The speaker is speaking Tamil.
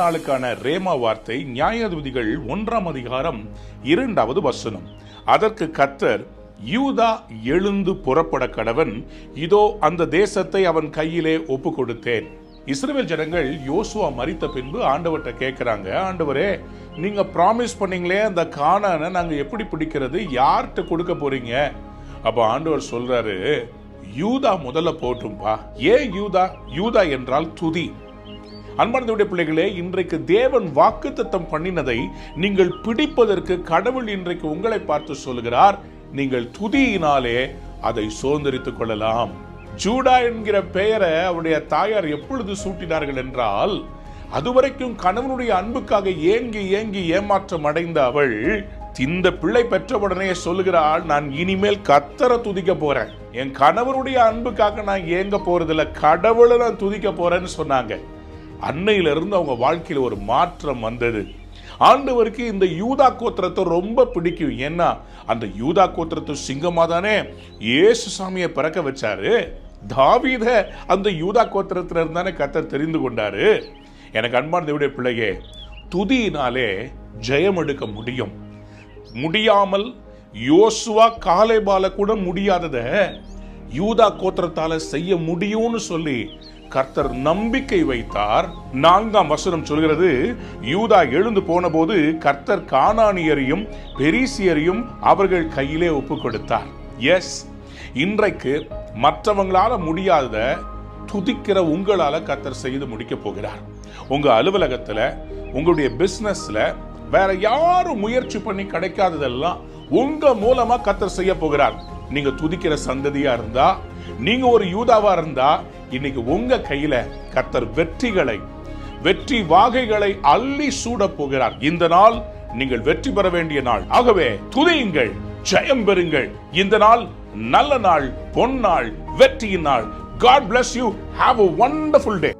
நாளுக்கான ரேமா வார்த்தை நியாயாதிபதிகள் 1ஆம் அதிகாரம் 2வது வசனம். அதற்கு கர்த்தர், யூதா எழுந்து புறப்பட கடவன், இதோ அந்த தேசத்தை அவன் கையிலே ஒப்பு கொடுத்தேன். இஸ்ரவேல் ஜனங்கள் யோசுவா மரித்த பின்பு ஆண்டவர்கிட்ட கேட்கிறாங்க, ஆண்டவரே நீங்க ப்ராமிஸ் பண்ணீங்களே அந்த கானானை நாங்க எப்படி பிடிக்கிறது, யார்கிட்ட கொடுக்க போறீங்க? அப்ப ஆண்டவர் சொல்றாரு, யூதா முதல்ல போட்டும்பா. ஏன் யூதா? யூதா என்றால் துதி. அன்பார்ந்த பிள்ளைகளே, இன்றைக்கு தேவன் வாக்குத்தத்தம் பண்ணினதை நீங்கள் பிடிப்பதற்கு கடவுள் இன்றைக்கு உங்களை பார்த்து சொல்கிறார், நீங்கள் துதியினாலே அதை சுதந்திரித்துக் கொள்ளலாம். ஜூடா என்கிற பெயரை அவருடைய தாயார் எப்பொழுது சூட்டினார்கள் என்றால், அதுவரைக்கும் கணவனுடைய அன்புக்காக ஏங்கி ஏங்கி ஏமாற்றம் அடைந்த அவள் இந்த பிள்ளை பெற்றவுடனே சொல்லுகிறாள், நான் இனிமேல் கர்த்தரை துதிக்க போறேன், என் கணவனுடைய அன்புக்காக நான் ஏங்க போறதில்ல, கடவுளை நான் துதிக்க போறேன்னு சொன்னாங்க. அன்னையிலிருந்து அவங்க வாழ்க்கையில் ஒரு மாற்றம் வந்தது. ஆண்டவருக்கு இந்த யூதா கோத்திரத்தை ரொம்ப பிடிக்கும். ஏன்னா அந்த யூதா கோத்திரத்தை சிங்கமா தானே இயேசு சாமியை பிறக்க வச்சாரு. தாவீத அந்த யூதா கோத்திரத்துல இருந்தானே கர்த்தர் தெரிந்து கொண்டாரு. எனக்கு அன்பான தேவனுடைய பிள்ளையே, துதியினாலே ஜெயம் எடுக்க முடியும். முடியாமல் யோசுவா காலேபால கூட முடியாதத யூதா கோத்திரத்தால செய்ய முடியும்னு சொல்லி கர்த்தர் நம்பிக்கை வைத்தார். 4ஆம் வசனம் சொல்கிறது, யூதா எழுந்து போன போது கர்த்தர் கானானியரையும் பெரிசியரையும் அவர்கள் கையிலே ஒப்பு கொடுத்தார். எஸ், இன்றைக்கு மற்றவங்களால முடியாத துதிக்கிற உங்களால கர்த்தர் செய்து முடிக்க போகிறார். உங்க அலுவலகத்துல, உங்களுடைய பிசினஸ்ல வேற யாரும் முயற்சி பண்ணி கிடைக்காததெல்லாம் உங்க மூலமா கர்த்தர் செய்ய போகிறார். நீங்க துதிக்கிற சந்ததியா இருந்தா, நீங்க ஒரு யூதாவா இருந்தா, இன்னைக்கு உங்க கையில கர்த்தர் வெற்றி வாகைகளை அள்ளி சூட போகிறார். இந்த நாள் நீங்கள் வெற்றி பெற வேண்டிய நாள். ஆகவே துதியுங்கள், ஜெயம் பெறுங்கள். இந்த நாள் நல்ல நாள், பொன்னாள், வெற்றியின் நாள். God bless you. Have a wonderful day.